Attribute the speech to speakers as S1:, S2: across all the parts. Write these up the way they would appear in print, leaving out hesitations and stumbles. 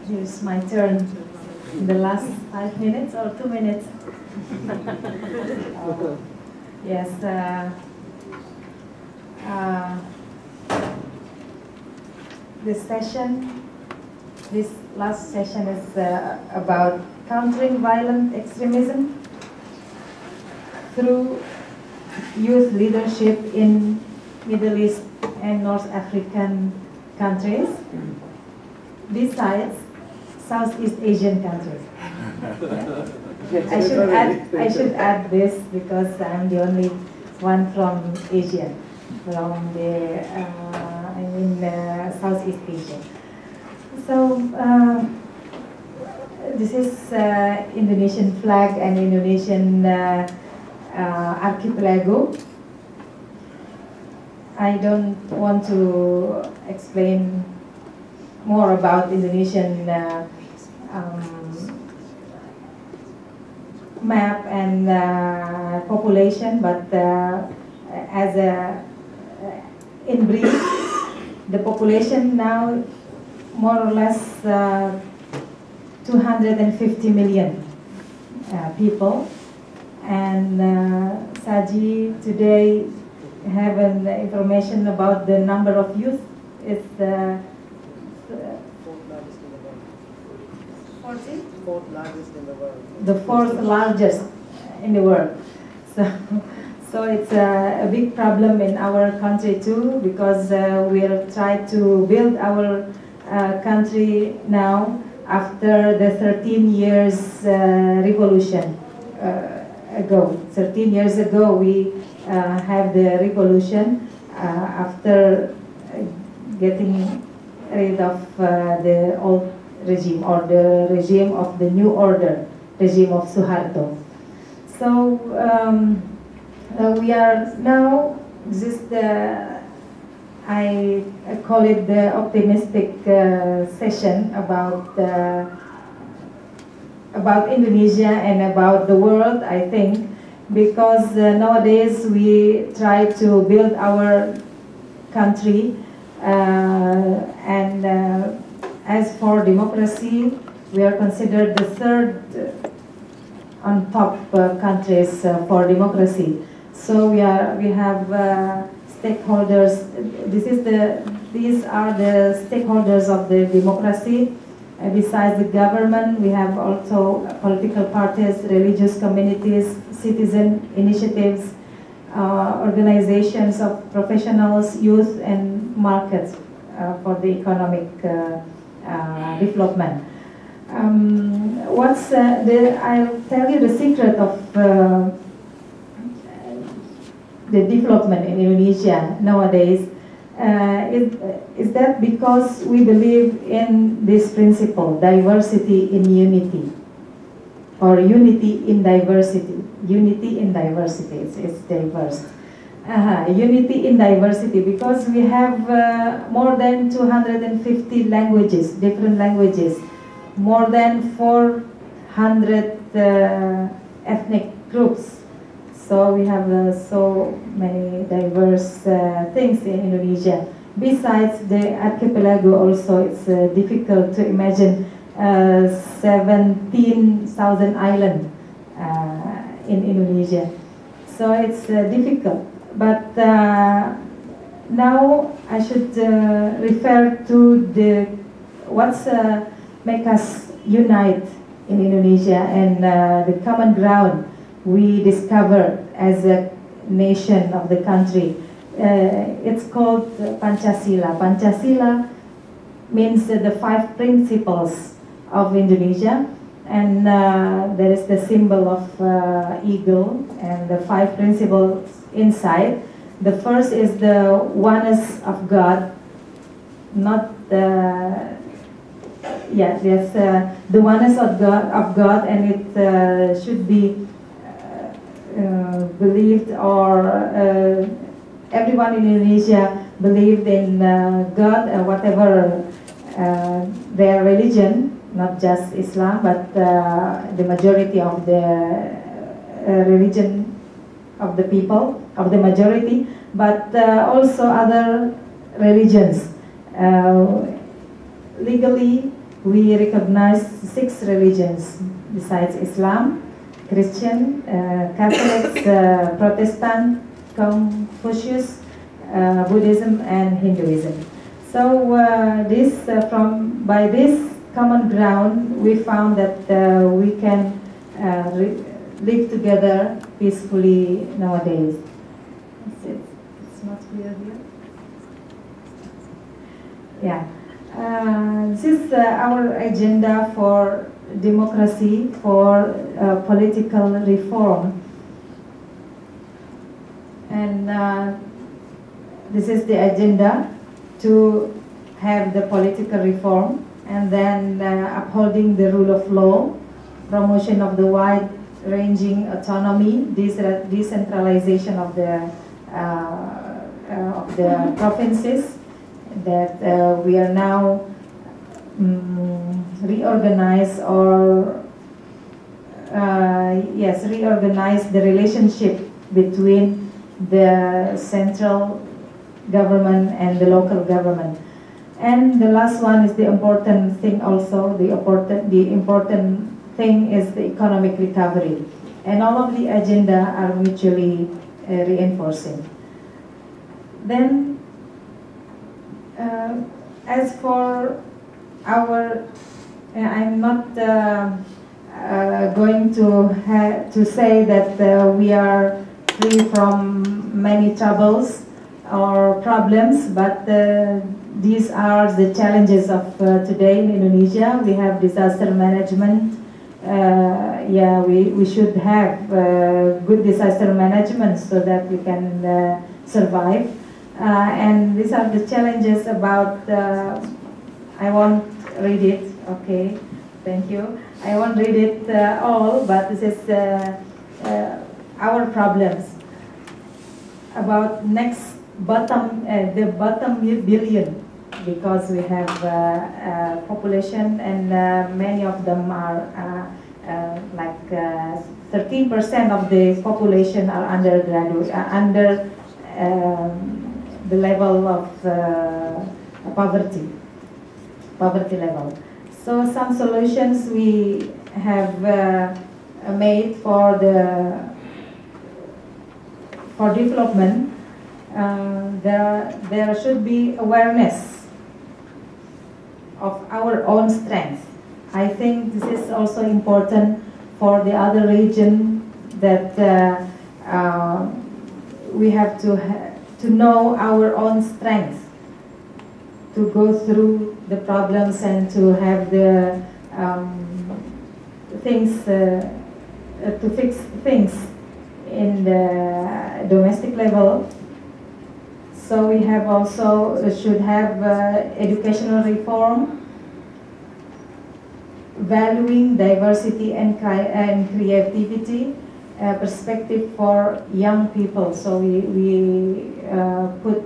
S1: Here's my turn in the last 5 minutes or 2 minutes. Yes. This last session is about countering violent extremism through youth leadership in Middle East and North African countries, besides Southeast Asian countries. I should add this because I'm the only one from Asia, from the Southeast Asia. So this is Indonesian flag and Indonesian archipelago. I don't want to explain more about Indonesian map and population, but in brief, the population now more or less 250 million people, and Saji today have an information about the number of youth. It's
S2: fourth largest in the world.
S1: The fourth largest in the world. So it's a big problem in our country too, because we'll try to build our country now after the 13 years revolution ago. 13 years ago we have the revolution after getting rid of the old regime, or the regime of the new order, regime of Suharto. So we are now, this is the, I call it the optimistic session about Indonesia and about the world, I think, because nowadays we try to build our country and as for democracy, we are considered the third on top countries for democracy. So we have stakeholders. These are the stakeholders of the democracy. Besides the government, we have also political parties, religious communities, citizen initiatives, organizations of professionals, youth, and markets for the economic development. I'll tell you the secret of the development in Indonesia nowadays is that because we believe in this principle, diversity in unity, or unity in diversity. Unity in diversity, it's diverse. Unity in diversity, because we have more than 250 languages, different languages, more than 400 ethnic groups. So we have so many diverse things in Indonesia. Besides the archipelago, also it's difficult to imagine 17,000 islands in Indonesia. So it's difficult. But now I should refer to what's make us unite in Indonesia and the common ground we discovered as a nation of the country. It's called Pancasila. Pancasila means the 5 principles of Indonesia, and there is the symbol of eagle and the 5 principles inside. The first is the oneness of God, not the the oneness of God, and it should be believed, or everyone in Indonesia believed in God, whatever their religion, not just Islam, but the majority of the religion of the people, of the majority, but also other religions. Legally, we recognize 6 religions besides Islam: Christian, Catholics, Protestant, Confucius, Buddhism, and Hinduism. So by this common ground, we found that we can live together peacefully nowadays. It's not clear here. Yeah. This is our agenda for democracy, for political reform. And this is the agenda to have the political reform, and then upholding the rule of law, promotion of the wide-ranging autonomy, decentralization of the provinces, that we are now reorganize the relationship between the central government and the local government. And the last one is the important thing also. The important thing is the economic recovery. And all of the agenda are mutually reinforcing. Then, as for our, I'm not going to say that we are free from many troubles or problems, but these are the challenges of today in Indonesia. We have disaster management. We should have good disaster management so that we can survive. And these are the challenges about, I won't read it, okay, thank you. I won't read it all, but this is our problems. About next the bottom billion, because we have population, and many of them are like 13% of the population are undergraduate, under the level of poverty level. So some solutions we have made for development. There should be awareness of our own strength. I think this is also important for the other region, that we have to know our own strength, to go through the problems and to have the things, to fix things in the domestic level. So we have also should have educational reform, valuing diversity and creativity, perspective for young people. So we put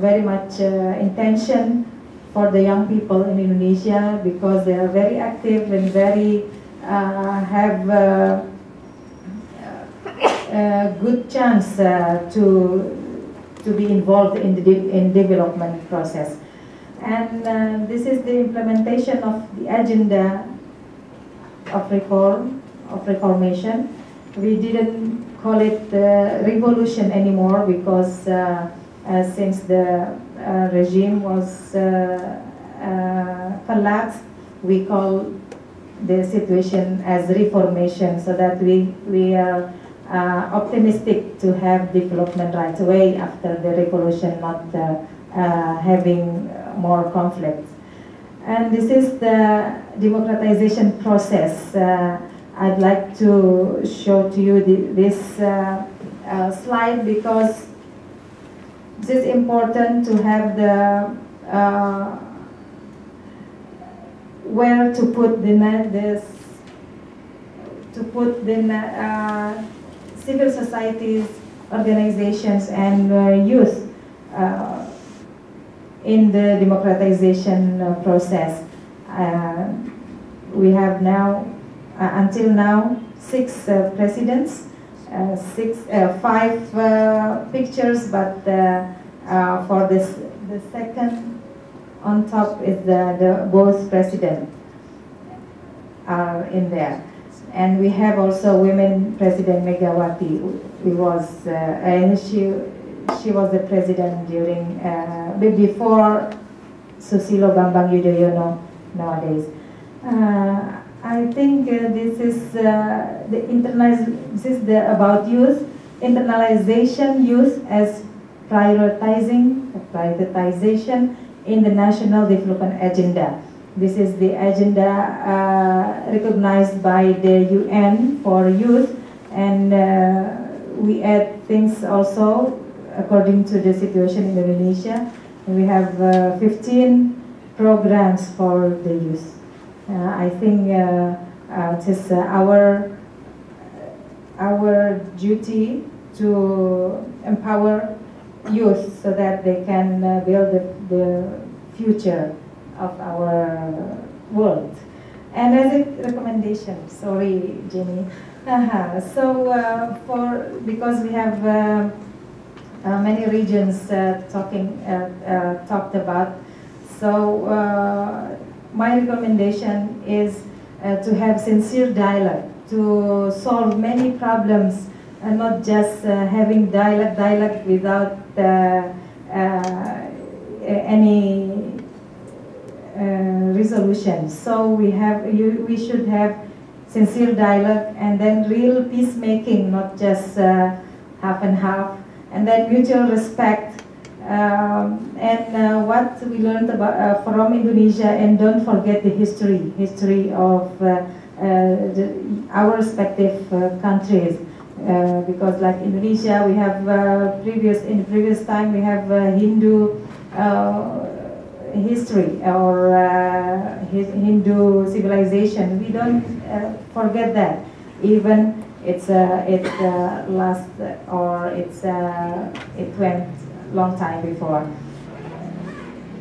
S1: very much intention for the young people in Indonesia, because they are very active and very have a good chance to be involved in the development process. And this is the implementation of the agenda of reformation. We didn't call it revolution anymore, because since the regime was collapsed, we call the situation as reformation, so that we are optimistic to have development right away after the revolution, not having more conflicts. And this is the democratization process. I'd like to show to you this slide, because this is important to have the where to put the civil societies, organizations, and youth in the democratization process. We have now, until now, 6 presidents, 5 pictures, but for the second on top is the both president are in there. And we have also women president Megawati, who was, and she was the president during, before Susilo Bambang Yudhoyono nowadays. I think this is about youth, internalization youth as prioritization in the national development agenda. This is the agenda recognized by the UN for youth, and we add things also according to the situation in Indonesia. We have 15 programs for the youth. I think it is our duty to empower youth so that they can build the future of our world. And as a recommendation, sorry, Jenny. Because we have many regions talked about, so my recommendation is to have sincere dialogue to solve many problems, and not just having dialogue without any resolution. So we should have sincere dialogue, and then real peacemaking, not just half and half, and then mutual respect. And what we learned about from Indonesia, and don't forget the history of our respective countries, because like Indonesia, we have in the previous time we have Hindu history or Hindu civilization. We don't forget that, even it last or it went long time before.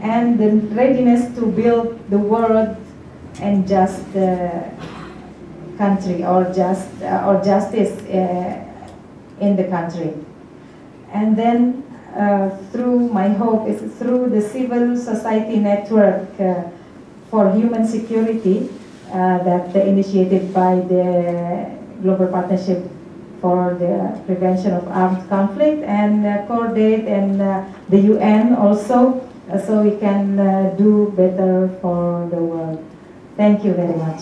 S1: And the readiness to build the world and just country or justice in the country. And then through my hope is through the civil society network for human security that initiated by the Global Partnership for the Prevention of Armed Conflict, and Cordaid and the UN also, so we can do better for the world. Thank you very much.